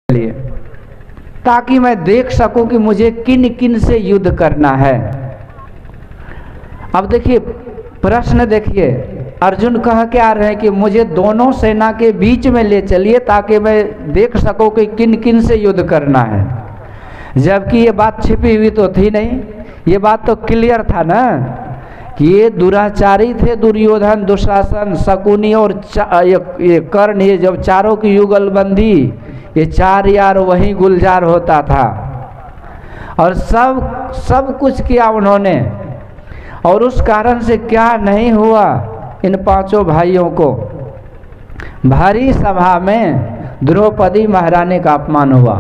लिए, ताकि मैं देख सकूं कि मुझे किन किन से युद्ध करना है। अब देखिए प्रश्न, देखिए अर्जुन कह क्या रहे हैं कि मुझे दोनों सेना के बीच में ले चलिए ताकि मैं देख सकूं कि किन किन से युद्ध करना है। जबकि ये बात छिपी हुई तो थी नहीं, ये बात तो क्लियर था ना कि ये दुराचारी थे, दुर्योधन, दुशासन, शकुनी और ये कर्ण, ये जब चारों की युगलबंदी, ये चार यार वही गुलजार होता था और सब कुछ किया उन्होंने। और उस कारण से क्या नहीं हुआ, इन पांचों भाइयों को भारी सभा में द्रौपदी महारानी का अपमान हुआ।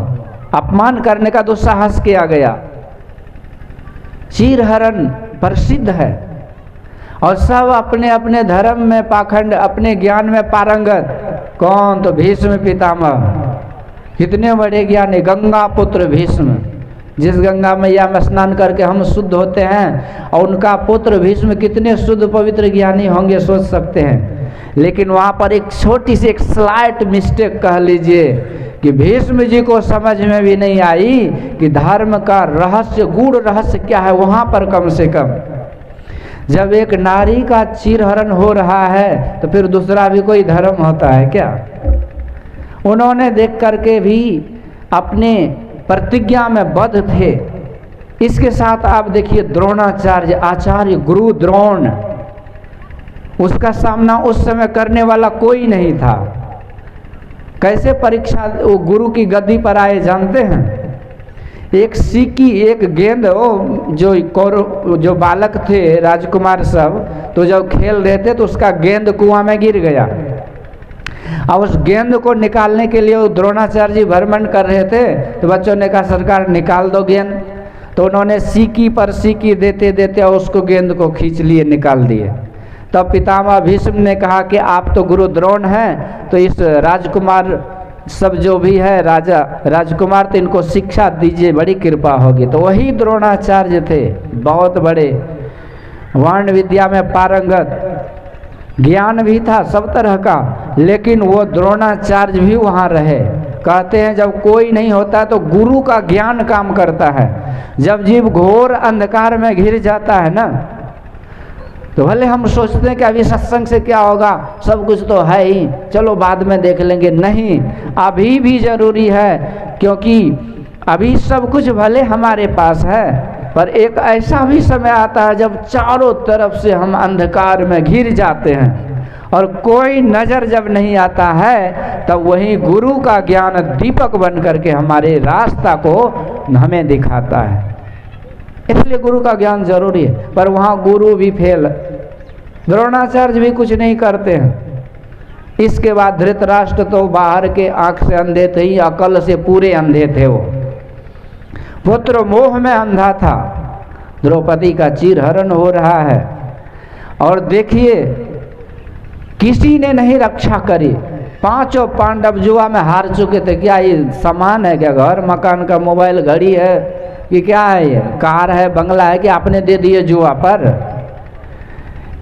अपमान करने का दुस्साहस किया गया। चीरहरण प्रसिद्ध है और सब अपने अपने धर्म में पाखंड, अपने ज्ञान में पारंगत। कौन? तो भीष्म पितामह, कितने बड़े ज्ञानी, गंगा पुत्र भीष्म, जिस गंगा मैया में स्नान करके हम शुद्ध होते हैं, और उनका पुत्र भीष्म कितने शुद्ध पवित्र ज्ञानी होंगे, सोच सकते हैं। लेकिन वहाँ पर एक छोटी सी, एक स्लाइट मिस्टेक कह लीजिए कि भीष्म जी को समझ में भी नहीं आई कि धर्म का रहस्य, गूढ़ रहस्य क्या है। वहाँ पर कम से कम जब एक नारी का चीरहरण हो रहा है तो फिर दूसरा भी कोई धर्म होता है क्या? उन्होंने देख करके भी अपने प्रतिज्ञा में बद्ध थे। इसके साथ आप देखिए द्रोणाचार्य, आचार्य गुरु द्रोण, उसका सामना उस समय करने वाला कोई नहीं था। कैसे परीक्षा वो गुरु की गद्दी पर आए जानते हैं? एक सीकी, एक गेंद, जो बालक थे राजकुमार सब, तो जब खेल रहे थे तो उसका गेंद कुआं में गिर गया। अब उस गेंद को निकालने के लिए वो द्रोणाचार्य जी भ्रमण कर रहे थे, तो बच्चों ने कहा सरकार निकाल दो गेंद। तो उन्होंने सीकी पर सीकी देते देते उसको, गेंद को खींच लिए, निकाल दिए। तब पितामह भीष्म ने कहा कि आप तो गुरु द्रोण हैं, तो इस राजकुमार सब जो भी है राजा राजकुमार, तो इनको शिक्षा दीजिए, बड़ी कृपा होगी। तो वही द्रोणाचार्य थे, बहुत बड़े, वर्ण विद्या में पारंगत, ज्ञान भी था सब तरह का, लेकिन वो द्रोणाचार्य भी वहाँ रहे। कहते हैं जब कोई नहीं होता तो गुरु का ज्ञान काम करता है। जब जीव घोर अंधकार में घिर जाता है ना, तो भले हम सोचते हैं कि अभी सत्संग से क्या होगा, सब कुछ तो है ही, चलो बाद में देख लेंगे। नहीं, अभी भी जरूरी है, क्योंकि अभी सब कुछ भले हमारे पास है, पर एक ऐसा भी समय आता है जब चारों तरफ से हम अंधकार में घिर जाते हैं और कोई नज़र जब नहीं आता है, तब वही गुरु का ज्ञान दीपक बन करके हमारे रास्ता को हमें दिखाता है। इसलिए गुरु का ज्ञान जरूरी है। पर वहाँ गुरु भी फेल, द्रोणाचार्य भी कुछ नहीं करते हैं। इसके बाद धृतराष्ट्र तो बाहर के आंख से अंधे थे ही, अकल से पूरे अंधे थे। वो पुत्र मोह में अंधा था। द्रौपदी का चीरहरण हो रहा है और देखिए किसी ने नहीं रक्षा करी। पांचों पांडव जुआ में हार चुके थे। क्या ये सामान है क्या? घर मकान का, मोबाइल, घड़ी है कि क्या है? ये कार है, बंगला है कि आपने दे दिए जुआ पर?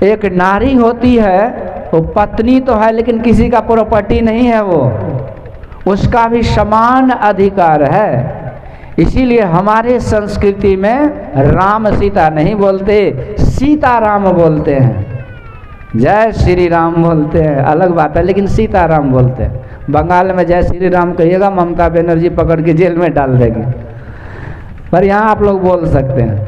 एक नारी होती है, वो पत्नी तो है लेकिन किसी का प्रॉपर्टी नहीं है, वो उसका भी समान अधिकार है। इसीलिए हमारे संस्कृति में राम सीता नहीं बोलते, सीता राम बोलते हैं। जय श्री राम बोलते हैं, अलग बात है, लेकिन सीता राम बोलते हैं। बंगाल में जय श्री राम कहिएगा, ममता बनर्जी पकड़ के जेल में डाल देगी। पर यहाँ आप लोग बोल सकते हैं,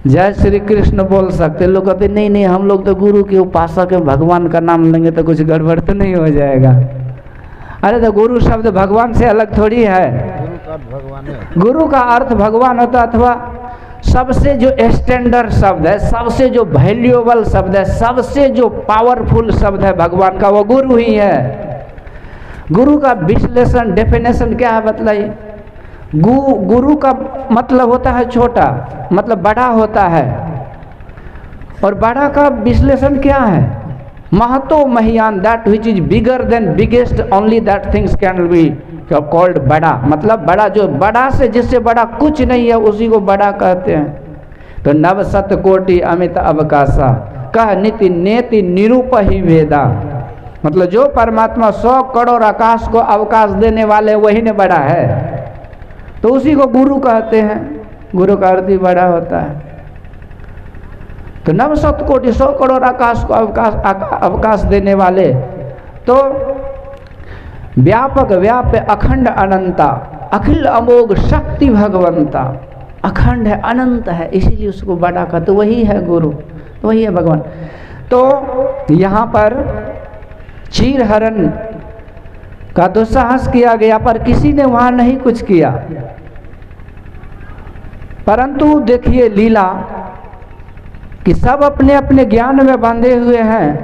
जय श्री कृष्ण बोल सकते। लोग कहते नहीं नहीं, हम लोग तो गुरु के उपासक हैं, भगवान का नाम लेंगे तो कुछ गड़बड़ तो नहीं हो जाएगा। अरे तो गुरु शब्द भगवान से अलग थोड़ी है। गुरु का अर्थ भगवान होता, अथवा सबसे जो स्टैंडर्ड शब्द है, सबसे जो वैल्यूएबल शब्द है, सबसे जो पावरफुल शब्द है भगवान का, वो गुरु ही है। गुरु का विश्लेषण, डेफिनेशन क्या है बताइए? गुरु का मतलब होता है छोटा, मतलब बड़ा होता है। और बड़ा का विश्लेषण क्या है? महतो महियान, that which is bigger than biggest, only that things can be called बड़ा। मतलब बड़ा, जो बड़ा से जिससे बड़ा कुछ नहीं है उसी को बड़ा कहते हैं। तो नव सत कोटि अमित अवकाशा, कह नीति नेति निरूप ही वेदा। मतलब जो परमात्मा 100 करोड़ आकाश को अवकाश देने वाले वही ने बड़ा है, तो उसी को गुरु कहते हैं। गुरु का अर्थ ही बड़ा होता है। तो 900 कोटि 100 करोड़ आकाश को अवकाश देने वाले, तो व्यापक व्याप्य अखंड अनंता, अखिल अमोघ शक्ति भगवंता, अखंड है, अनंत है, इसीलिए उसको बड़ा कहते, तो वही है गुरु, वही है भगवान। तो यहाँ पर चीरहरण का दुस्साहस किया गया, पर किसी ने वहाँ नहीं कुछ किया। परंतु देखिए लीला कि सब अपने अपने ज्ञान में बंधे हुए हैं,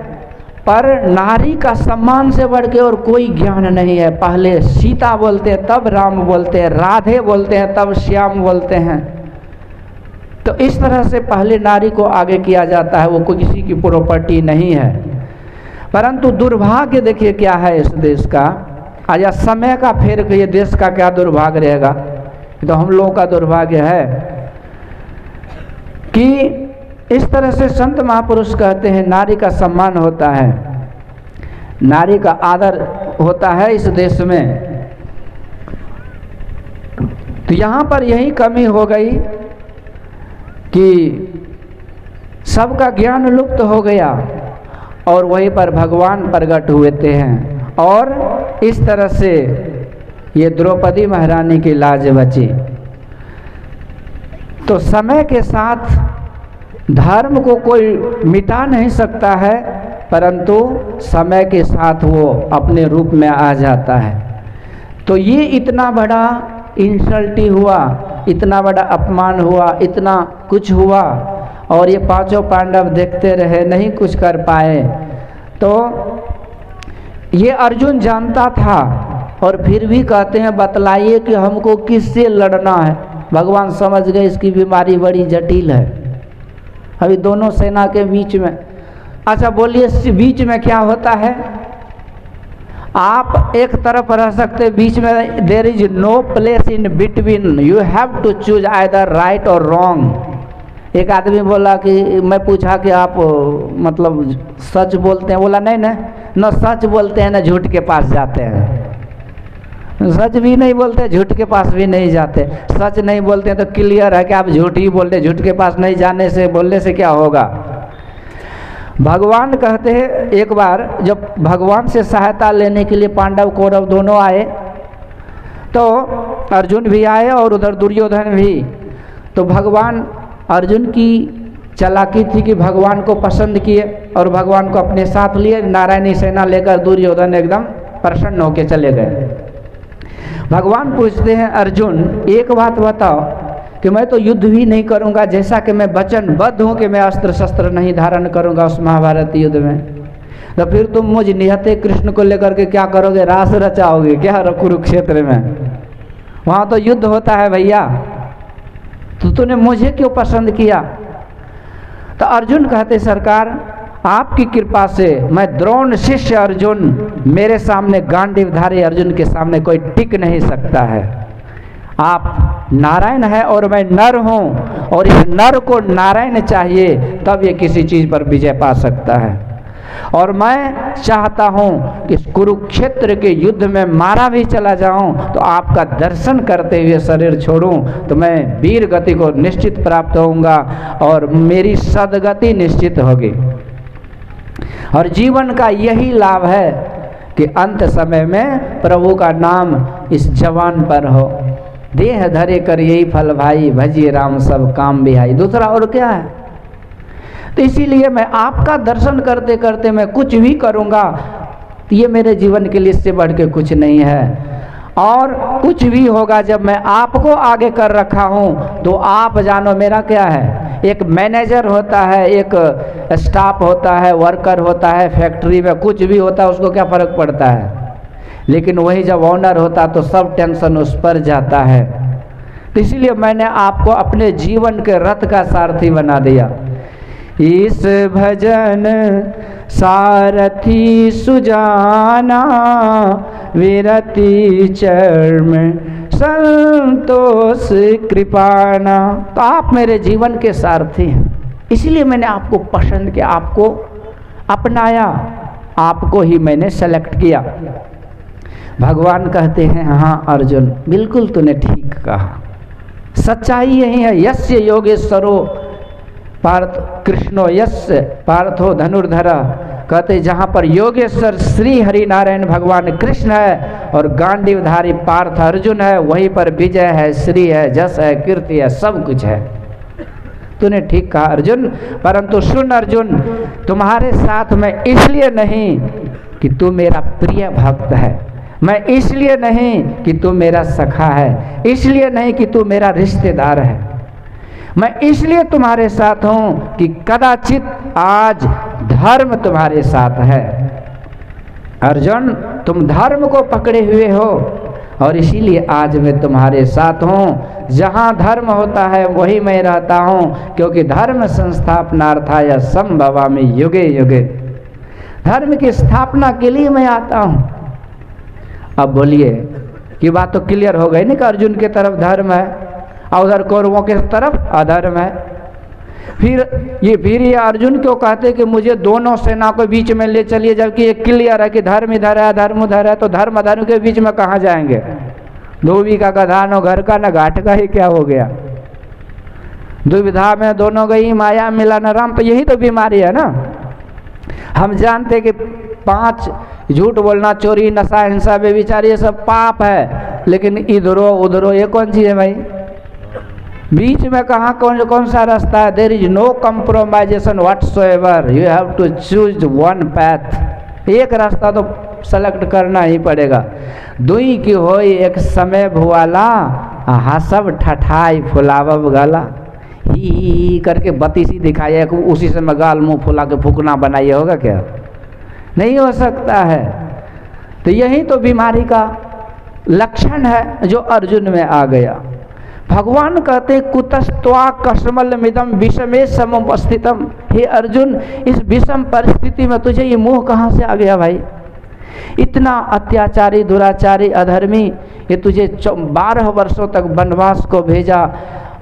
पर नारी का सम्मान से बढ़ के और कोई ज्ञान नहीं है। पहले सीता बोलते हैं, तब राम बोलते हैं, राधे बोलते हैं, तब श्याम बोलते हैं। तो इस तरह से पहले नारी को आगे किया जाता है, वो कोई किसी की प्रॉपर्टी नहीं है। परंतु दुर्भाग्य देखिए क्या है इस देश का, आज समय का फेर के ये देश का क्या दुर्भाग्य रहेगा, तो हम लोगों का दुर्भाग्य है कि इस तरह से संत महापुरुष कहते हैं नारी का सम्मान होता है, नारी का आदर होता है इस देश में। तो यहाँ पर यही कमी हो गई कि सबका ज्ञान लुप्त हो गया और वहीं पर भगवान प्रकट हुए थे हैं, और इस तरह से ये द्रौपदी महारानी की लाज बची। तो समय के साथ धर्म को कोई मिटा नहीं सकता है, परंतु समय के साथ वो अपने रूप में आ जाता है। तो ये इतना बड़ा इंसल्टी हुआ, इतना बड़ा अपमान हुआ, इतना कुछ हुआ, और ये पांचों पांडव देखते रहे, नहीं कुछ कर पाए। तो ये अर्जुन जानता था और फिर भी कहते हैं बतलाइए कि हमको किससे लड़ना है। भगवान समझ गए इसकी बीमारी बड़ी जटिल है, अभी दोनों सेना के बीच में। अच्छा बोलिए बीच में क्या होता है? आप एक तरफ रह सकते, बीच में there is no place in between, you have to choose either right और रॉन्ग। एक आदमी बोला कि मैं पूछा कि आप मतलब सच बोलते हैं? बोला नहीं न सच बोलते हैं न झूठ के पास जाते हैं। सच भी नहीं बोलते, झूठ के पास भी नहीं जाते। सच नहीं बोलते हैं तो क्लियर है कि आप झूठ ही बोल रहे, झूठ के पास नहीं जाने से बोलने से क्या होगा। भगवान कहते हैं, एक बार जब भगवान से सहायता लेने के लिए पांडव कौरव दोनों आए, तो अर्जुन भी आए और उधर दुर्योधन भी। तो भगवान, अर्जुन की चालाकी थी कि भगवान को पसंद किए और भगवान को अपने साथ लिए, नारायणी सेना लेकर दुर्योधन एकदम प्रसन्न होकर चले गए। भगवान पूछते हैं अर्जुन एक बात बताओ कि मैं तो युद्ध भी नहीं करूंगा, जैसा कि मैं वचनबद्ध हूं कि मैं अस्त्र शस्त्र नहीं धारण करूंगा उस महाभारत युद्ध में, तो फिर तुम मुझ निहते कृष्ण को लेकर के क्या करोगे? रास रचाओगे क्या कुरुक्षेत्र में? वहां तो युद्ध होता है भैया, तो तूने मुझे क्यों पसंद किया? तो अर्जुन कहते सरकार आपकी कृपा से मैं द्रोण शिष्य अर्जुन, मेरे सामने गांडीवधारी अर्जुन के सामने कोई टिक नहीं सकता है। आप नारायण है और मैं नर हूं, और इस नर को नारायण चाहिए, तब ये किसी चीज पर विजय पा सकता है। और मैं चाहता हूं कि कुरुक्षेत्र के युद्ध में मारा भी चला जाऊं तो आपका दर्शन करते हुए शरीर छोड़ूं तो मैं वीर गति को निश्चित प्राप्त होऊंगा और मेरी सदगति निश्चित होगी। और जीवन का यही लाभ है कि अंत समय में प्रभु का नाम इस जवान पर हो। देह धरे कर यही फल भाई, भजिए राम सब काम बिहाई। दूसरा और क्या है? तो इसीलिए मैं आपका दर्शन करते करते मैं कुछ भी करूँगा, ये मेरे जीवन के लिए इससे बढ़ के कुछ नहीं है। और कुछ भी होगा जब मैं आपको आगे कर रखा हूँ तो आप जानो मेरा क्या है। एक मैनेजर होता है, एक स्टाफ होता है, वर्कर होता है, फैक्ट्री में कुछ भी होता है, उसको क्या फ़र्क पड़ता है। लेकिन वही जब ऑनर होता तो सब टेंशन उस पर जाता है। तो इसीलिए मैंने आपको अपने जीवन के रथ का सारथी बना दिया। इस भजन सारथी सुजाना, विरति चर्म संतोष कृपाना। तो आप मेरे जीवन के सारथी हैं, इसलिए मैंने आपको पसंद किया, आपको अपनाया, आपको ही मैंने सेलेक्ट किया। भगवान कहते हैं हाँ अर्जुन, बिल्कुल तूने ठीक कहा, सच्चाई यही है। यस्य योगेश्वरो पार्थ कृष्णो यस्य पार्थो धनुर्धर, कहते जहाँ पर योगेश्वर श्री हरि नारायण भगवान कृष्ण है और गांडीवधारी पार्थ अर्जुन है, वहीं पर विजय है, श्री है, जस है, कीर्ति है, सब कुछ है। तूने ठीक कहा अर्जुन, परंतु सुन अर्जुन, तुम्हारे साथ मैं इसलिए नहीं कि तू मेरा प्रिय भक्त है, मैं इसलिए नहीं कि तू मेरा सखा है, इसलिए नहीं कि तू मेरा रिश्तेदार है, मैं इसलिए तुम्हारे साथ हूं कि कदाचित आज धर्म तुम्हारे साथ है। अर्जुन, तुम धर्म को पकड़े हुए हो और इसीलिए आज मैं तुम्हारे साथ हूं। जहां धर्म होता है वही मैं रहता हूं, क्योंकि धर्म संस्थापनार्थाय संभवामि युगे युगे, धर्म की स्थापना के लिए मैं आता हूं। अब बोलिए, ये बात तो क्लियर हो गई ना कि अर्जुन के तरफ धर्म है और उधर कौरवों के तरफ अधर्म है। फिर ये अर्जुन क्यों कहते कि मुझे दोनों सेना को बीच में ले चलिए, जबकि ये क्लियर है कि धर्म इधर है धर्म उधर है, तो धर्म अधर्म के बीच में कहाँ जाएंगे? धोबी का गधा न घर का न घाट का ही क्या हो गया? दुविधा में दोनों गई माया मिला न राम, तो यही तो बीमारी है ना। हम जानते कि 5 झूठ बोलना, चोरी, नशा, हिंसा, बेविचार, ये सब पाप है, लेकिन इधरो उधरो ये कौन चीज है भाई? बीच में कहाँ कौन सा रास्ता है? There is no compromisation whatsoever, you have to choose one path. एक रास्ता तो सेलेक्ट करना ही पड़ेगा। दुई की होई एक समय भुआला, हसब ठठाई फुलावब गाला, ही करके बत्तीसी दिखाइए, उसी समय गाल मुंह फुला के फूकना बनाइए, होगा क्या? नहीं हो सकता है। तो यही तो बीमारी का लक्षण है जो अर्जुन में आ गया। भगवान कहते कुतस्त्वा कस्मल मिदम विषमे समुपस्थितम, हे अर्जुन, इस विषम परिस्थिति में तुझे ये मोह कहाँ से आ गया भाई? इतना अत्याचारी, दुराचारी, अधर्मी, ये तुझे 12 वर्षों तक वनवास को भेजा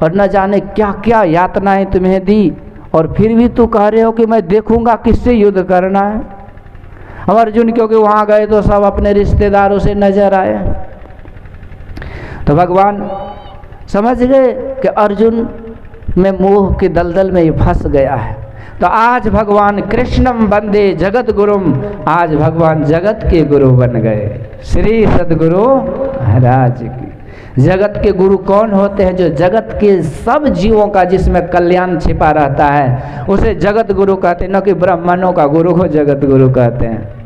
और न जाने क्या क्या यातनाएं तुम्हें दी, और फिर भी तू कह रहे हो कि मैं देखूंगा किससे युद्ध करना है। अब अर्जुन क्योंकि वहां गए तो सब अपने रिश्तेदारों से नजर आए, तो भगवान समझ गए कि अर्जुन में मोह के दलदल में ये फंस गया है। तो आज भगवान कृष्णम वंदे जगत गुरुम, आज भगवान जगत के गुरु बन गए। श्री सद्गुरु महाराज की। जगत के गुरु कौन होते हैं? जो जगत के सब जीवों का जिसमें कल्याण छिपा रहता है उसे जगत गुरु कहते हैं, न कि ब्राह्मणों का गुरु को जगत गुरु कहते हैं।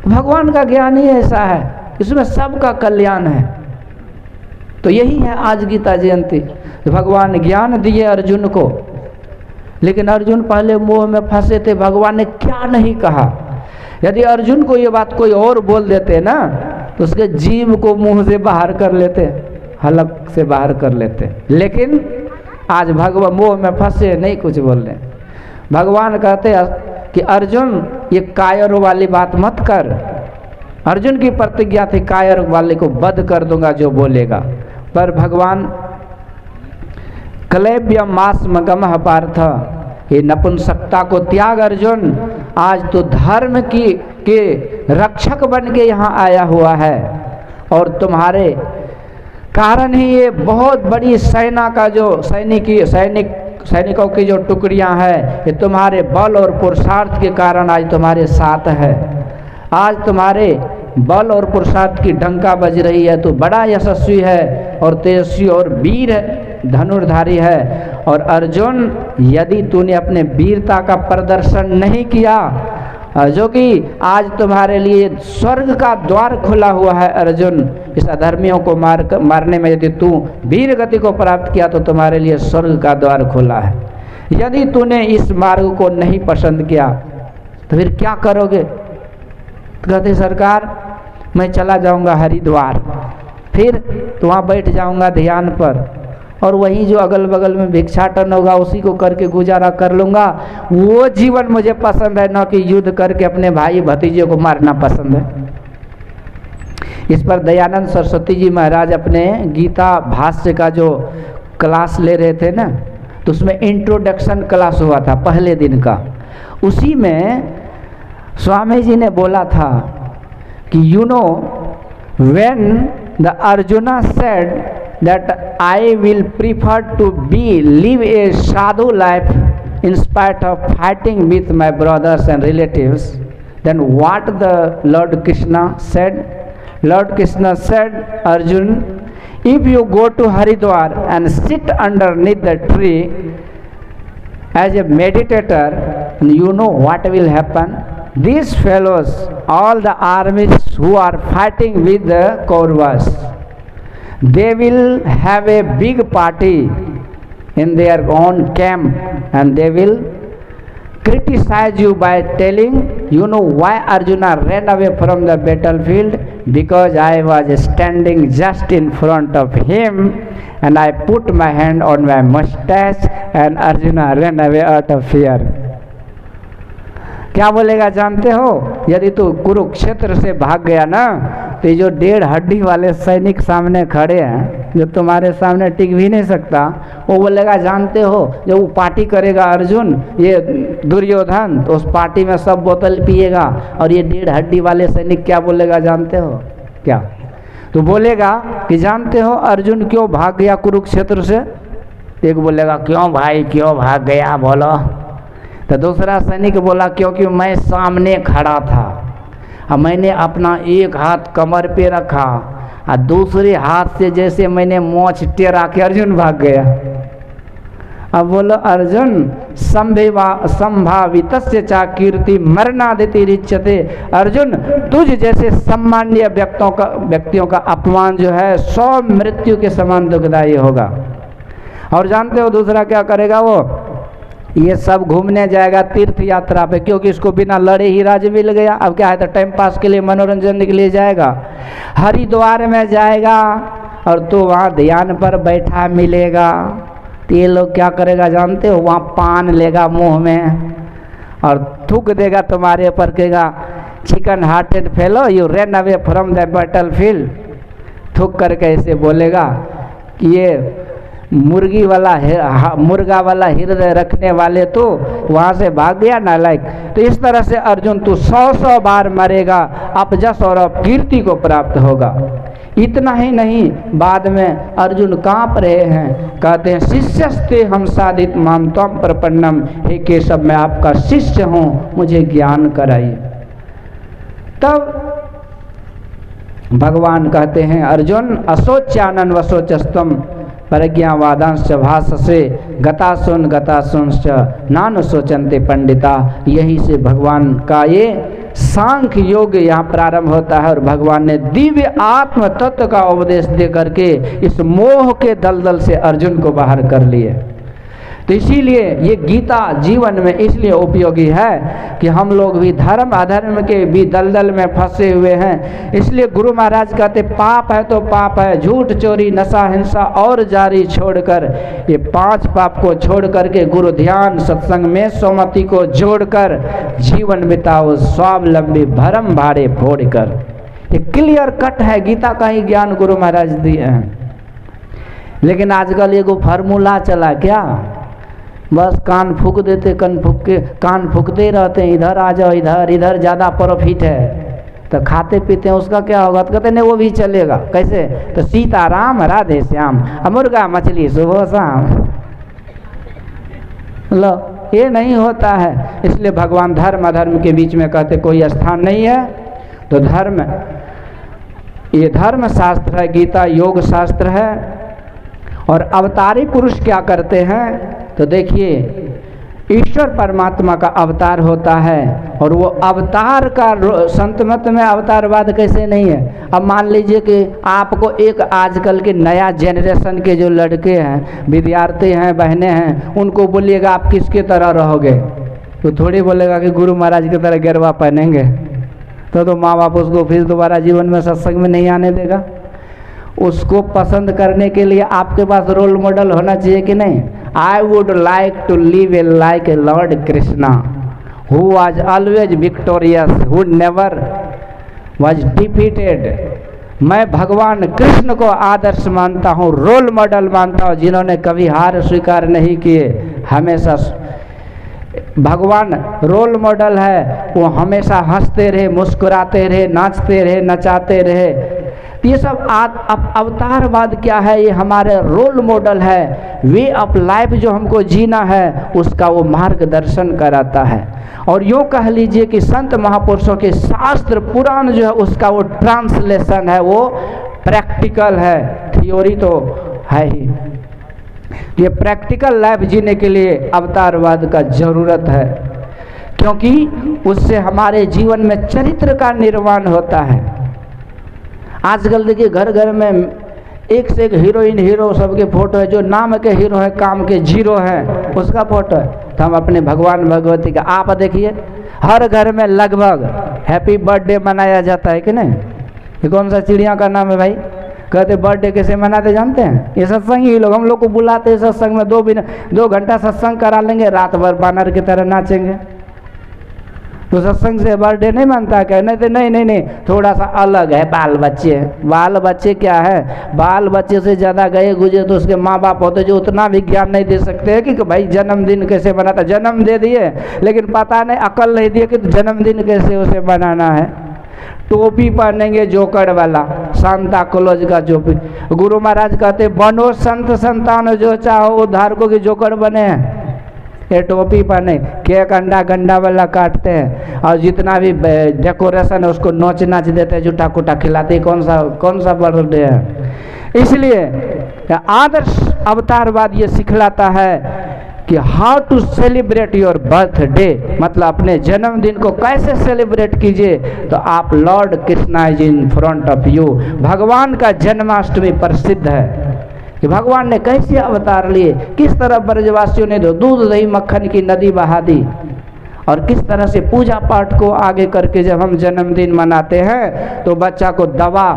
भगवान का ज्ञान ही ऐसा है, इसमें सबका कल्याण है। तो यही है आज गीता जयंती। तो भगवान ज्ञान दिए अर्जुन को, लेकिन अर्जुन पहले मोह में फंसे थे। भगवान ने क्या नहीं कहा। यदि अर्जुन को ये बात कोई और बोल देते ना तो उसके जीव को मुंह से बाहर कर लेते, हलक से बाहर कर लेते, लेकिन आज भगवान मोह में फंसे, नहीं कुछ बोल रहे। भगवान कहते कि अर्जुन ये कायर वाली बात मत कर। अर्जुन की प्रतिज्ञा थी कायर वाले को वध कर दूंगा जो बोलेगा, पर भगवान क्लैब्य मास मगमः पार्थ, ये नपुंसकता को त्याग अर्जुन, आज तो धर्म के रक्षक बन के यहाँ आया हुआ है और तुम्हारे कारण ही ये बहुत बड़ी सेना का जो सैनिकों की जो टुकड़ियां हैं, ये तुम्हारे बल और पुरुषार्थ के कारण आज तुम्हारे साथ है। आज तुम्हारे बल और पुरुषार्थ की डंका बज रही है, तो बड़ा यशस्वी है और तेजस्वी और वीर धनुर्धारी है। और अर्जुन, यदि तूने अपने वीरता का प्रदर्शन नहीं किया, जो कि आज तुम्हारे लिए स्वर्ग का द्वार खुला हुआ है अर्जुन, इस अधर्मियों को मारने में यदि तू वीर गति को प्राप्त किया तो तुम्हारे लिए स्वर्ग का द्वार खुला है। यदि तूने इस मार्ग को नहीं पसंद किया तो फिर क्या करोगे? कहते सरकार मैं चला जाऊंगा हरिद्वार, फिर तो वहाँ बैठ जाऊंगा ध्यान पर, और वहीं जो अगल बगल में भिक्षाटन होगा उसी को करके गुजारा कर लूँगा। वो जीवन मुझे पसंद है, न कि युद्ध करके अपने भाई भतीजे को मारना पसंद है। इस पर दयानंद सरस्वती जी महाराज अपने गीता भाष्य का जो क्लास ले रहे थे ना, तो उसमें इंट्रोडक्शन क्लास हुआ था पहले दिन का। उसी में स्वामी जी ने बोला था कि you know when the arjuna said that I will prefer to live a sadhu life in spite of fighting with my brothers and relatives, then what the Lord Krishna said? Lord Krishna said, Arjun, if you go to Haridwar and sit underneath the tree as a meditator, you know what will happen? These fellows, all the armies who are fighting with the Kauravas, they will have a big party in their own camp and they will criticize you by telling, you know why Arjuna ran away from the battlefield? Because I was standing just in front of him and I put my hand on my mustache and Arjuna ran away out of fear. क्या बोलेगा जानते हो? यदि तू कुरुक्षेत्र से भाग गया ना, तो ये जो 1.5 हड्डी वाले सैनिक सामने खड़े हैं, जो तुम्हारे सामने टिक भी नहीं सकता, वो बोलेगा जानते हो जब वो पार्टी करेगा अर्जुन, ये दुर्योधन, तो उस पार्टी में सब बोतल पिएगा, और ये 1.5 हड्डी वाले सैनिक क्या बोलेगा जानते हो? क्या तो बोलेगा कि जानते हो अर्जुन क्यों भाग गया कुरुक्षेत्र से? एक बोलेगा क्यों भाई क्यों भाग गया बोलो? तो दूसरा सैनिक बोला क्योंकि मैं सामने खड़ा था और मैंने अपना एक हाथ कमर पे रखा और दूसरे हाथ से जैसे मैंने मोछ टेरा के अर्जुन भाग गया। अब बोलो अर्जुन संभावितस्य चा कीर्ति मरणादिति रिच्यते। अर्जुन तुझ जैसे सम्मान्य व्यक्तियों का अपमान जो है 100 मृत्यु के समान दुखदायी होगा। और जानते हो दूसरा क्या करेगा? वो ये सब घूमने जाएगा तीर्थ यात्रा पे, क्योंकि इसको बिना लड़े ही राज्य मिल गया। अब क्या है, तो टाइम पास के लिए मनोरंजन के लिए जाएगा। हरिद्वार में जाएगा और तो वहाँ ध्यान पर बैठा मिलेगा, तो ये लोग क्या करेगा जानते हो? वहाँ पान लेगा मुंह में और थूक देगा तुम्हारे ऊपर, कहेगा chicken hearted fellow you run away from the battle field. थूक करके ऐसे बोलेगा कि ये मुर्गा वाला हृदय रखने वाले तो वहाँ से भाग गया नालायक। तो इस तरह से अर्जुन तू 100 बार मरेगा, अपजस और अपकीर्ति को प्राप्त होगा। इतना ही नहीं, बाद में अर्जुन कांप रहे हैं, कहते हैं शिष्यस्ते हम साधित माम त्वं प्रपन्नम, हे केशव मैं आपका शिष्य हूँ, मुझे ज्ञान कराइए। तब भगवान कहते हैं अर्जुन अशोच्यानन वशोचस्तम प्रज्ञावादांश भाषसे गतासुन नानु सोचन्ते पंडिता। यही से भगवान का ये सांख्य योग यहाँ प्रारंभ होता है और भगवान ने दिव्य आत्म तत्व का उपदेश दे करके इस मोह के दलदल से अर्जुन को बाहर कर लिए। तो इसीलिए ये गीता जीवन में इसलिए उपयोगी है कि हम लोग भी धर्म अधर्म के भी दलदल में फंसे हुए हैं। इसलिए गुरु महाराज कहते पाप है तो पाप है, झूठ चोरी नशा हिंसा और जारी छोड़कर, ये 5 पाप को छोड़ करके गुरु ध्यान सत्संग में सोमति को जोड़कर जीवन बिताओ स्वावलंबी भरम भारे फोड़ कर। ये क्लियर कट है, गीता का ही ज्ञान गुरु महाराज दिए हैं। लेकिन आजकल एगो फार्मूला चला क्या, बस कान फूक देते, कान फूकते रहते हैं, इधर आ जाओ, इधर ज़्यादा प्रॉफिट है, तो खाते पीते हैं उसका क्या होगा? तो कहते नहीं वो भी चलेगा। कैसे? तो सीताराम राधे श्याम, मुर्गा मछली सुबह शाम। लो ये नहीं होता है। इसलिए भगवान धर्म अधर्म के बीच में कहते कोई स्थान नहीं है। तो धर्म, ये धर्म शास्त्र है, गीता योग शास्त्र है। और अवतारी पुरुष क्या करते हैं? तो देखिए ईश्वर परमात्मा का अवतार होता है और वो अवतार का संत मत में अवतारवाद कैसे नहीं है। अब मान लीजिए कि आपको एक आजकल के नया जनरेशन के जो लड़के हैं, विद्यार्थी हैं, बहनें हैं, उनको बोलिएगा आप किसके तरह रहोगे, तो थोड़ी बोलेगा कि गुरु महाराज की तरह गिरवा पहनेंगे। तो माँ बाप उसको फिर दोबारा जीवन में सत्संग में नहीं आने देगा। उसको पसंद करने के लिए आपके पास रोल मॉडल होना चाहिए कि नहीं? I would like to live a like a lord Krishna who was always victorious, who never was defeated. मैं भगवान कृष्ण को आदर्श मानता हूँ, रोल मॉडल मानता हूँ, जिन्होंने कभी हार स्वीकार नहीं किए, हमेशा भगवान रोल मॉडल है, वो हमेशा हंसते रहे, मुस्कुराते रहे, नाचते रहे, नचाते रहे। ये सब अवतारवाद क्या है? ये हमारे रोल मॉडल है, वे ऑफ लाइफ जो हमको जीना है उसका वो मार्गदर्शन कराता है। और यूँ कह लीजिए कि संत महापुरुषों के शास्त्र पुराण जो है उसका वो ट्रांसलेशन है, वो प्रैक्टिकल है, थ्योरी तो है ही। ये प्रैक्टिकल लाइफ जीने के लिए अवतारवाद का ज़रूरत है, क्योंकि उससे हमारे जीवन में चरित्र का निर्माण होता है। आजकल देखिए घर घर में एक से एक हीरोइन हीरो सबके फोटो है, जो नाम के हीरो है काम के जीरो है उसका फोटो है। तो हम अपने भगवान भगवती का आप देखिए हर घर में लगभग हैप्पी बर्थडे मनाया जाता है कि नहीं? ये कौन सा चिड़िया का नाम है भाई? कहते बर्थडे कैसे मनाते जानते हैं? ये सत्संग ही लोग, हम लोग को बुलाते हैं सत्संग में, 2 घंटा सत्संग करा लेंगे, रात भर बानर की तरह नाचेंगे। तो सत्संग से बर्थडे नहीं मानता क्या? नहीं तो नहीं, थोड़ा सा अलग है। बाल बच्चे क्या है? बाल बच्चे से ज़्यादा गए गुजरे तो उसके माँ बाप होते जो उतना भी ज्ञान नहीं दे सकते हैं कि भाई जन्मदिन कैसे मनाता। जन्म दे दिए लेकिन पता नहीं, अकल नहीं दिए कि जन्मदिन कैसे उसे मनाना है। टोपी पहनेंगे जोकर वाला, सांता क्लॉज का टोपी। गुरु महाराज कहते बनो संत संतान जो चाहो उद्धारकों के जोकर बने हैं। ये टोपी पहने, केक अंडा वाला काटते हैं और जितना भी डेकोरेशन है उसको नोच नाच देते हैं, झूठा कुटा खिलाते हैं। कौन सा बर्थडे है? इसलिए आदर्श अवतारवाद ये सिखलाता है कि how to celebrate your birthday, मतलब अपने जन्मदिन को कैसे सेलिब्रेट कीजिए। तो आप lord Krishna is in front of you, भगवान का जन्माष्टमी प्रसिद्ध है कि भगवान ने कैसे अवतार लिए, किस तरह ब्रजवासियों ने दूध दही मक्खन की नदी बहा दी, और किस तरह से पूजा पाठ को आगे करके जब हम जन्मदिन मनाते हैं तो बच्चा को दवा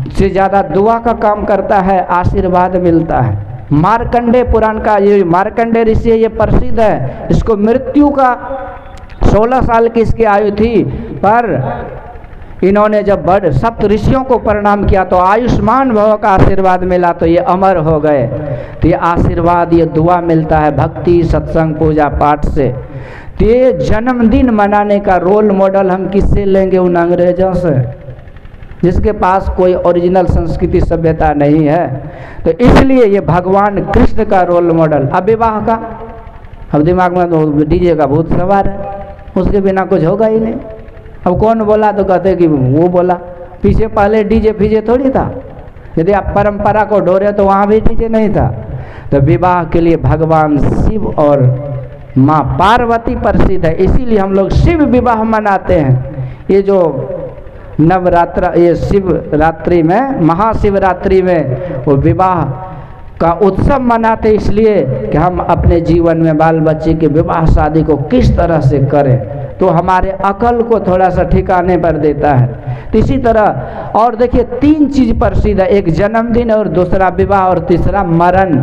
से ज़्यादा दुआ का काम करता है, आशीर्वाद मिलता है। मार्कंडे पुराण का ये मार्कंडे ऋषि ये प्रसिद्ध है, इसको मृत्यु का 16 साल की इसकी आयु थी, पर इन्होंने जब सप्त ऋषियों को प्रणाम किया तो आयुष्मान भव का आशीर्वाद मिला, तो ये अमर हो गए। तो ये आशीर्वाद, ये दुआ मिलता है भक्ति सत्संग पूजा पाठ से। तो ये जन्मदिन मनाने का रोल मॉडल हम किससे लेंगे? उन अंग्रेजों से, जिसके पास कोई ओरिजिनल संस्कृति सभ्यता नहीं है। तो इसलिए ये भगवान कृष्ण का रोल मॉडल। अब विवाह का, अब दिमाग में तो डीजे का भूत सवार है, उसके बिना कुछ होगा ही नहीं। अब कौन बोला तो कहते कि वो बोला, पीछे पहले डीजे फीजे थोड़ी था। यदि आप परंपरा को ढोरे तो वहाँ भी डीजे नहीं था। तो विवाह के लिए भगवान शिव और माँ पार्वती प्रसिद्ध है, इसीलिए हम लोग शिव विवाह मनाते हैं। ये जो नवरात्र, ये शिवरात्रि में, महाशिवरात्रि में वो विवाह का उत्सव मनाते इसलिए कि हम अपने जीवन में बाल बच्चे के विवाह शादी को किस तरह से करें, तो हमारे अकल को थोड़ा सा ठिकाने पर देता है। तो इसी तरह और देखिए 3 चीज़ प्रसिद्ध है, एक जन्मदिन और दूसरा विवाह और तीसरा मरण।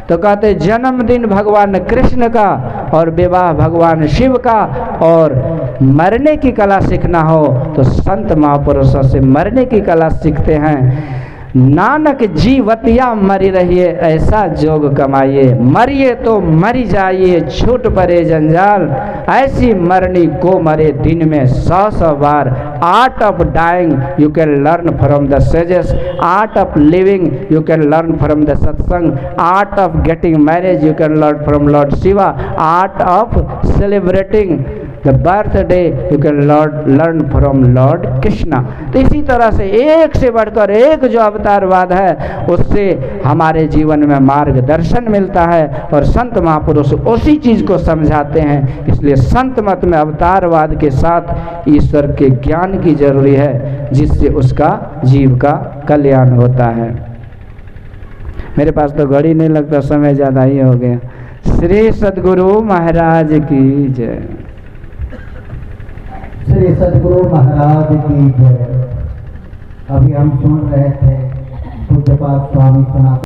तो कहते जन्मदिन भगवान कृष्ण का और विवाह भगवान शिव का, और मरने की कला सीखना हो तो संत महापुरुषों से मरने की कला सीखते हैं। नानक जीवतिया मरी रहिए ऐसा जोग कमाइए, मरिए तो मरी जाइए छूट परे जंजाल, ऐसी मरनी को मरे दिन में 100 बार। Art of dying you can learn from the sages, art of living you can learn from the satsang, art of getting marriage you can learn from Lord Shiva, art of celebrating the birthday you can learn from Lord Krishna. तो इसी तरह से एक से बढ़कर एक जो अवतारवाद है उससे हमारे जीवन में मार्गदर्शन मिलता है, और संत महापुरुष उसी चीज़ को समझाते हैं। इसलिए संत मत में अवतारवाद के साथ ईश्वर के ज्ञान की जरूरी है, जिससे उसका जीव का कल्याण होता है। मेरे पास तो घड़ी नहीं लगता, समय ज़्यादा ही हो गया। श्री सद्गुरु महाराज की जय। श्री सद्गुरु महाराज की जय। अभी हम सुन रहे थे पूज्यपाद स्वामी सनातन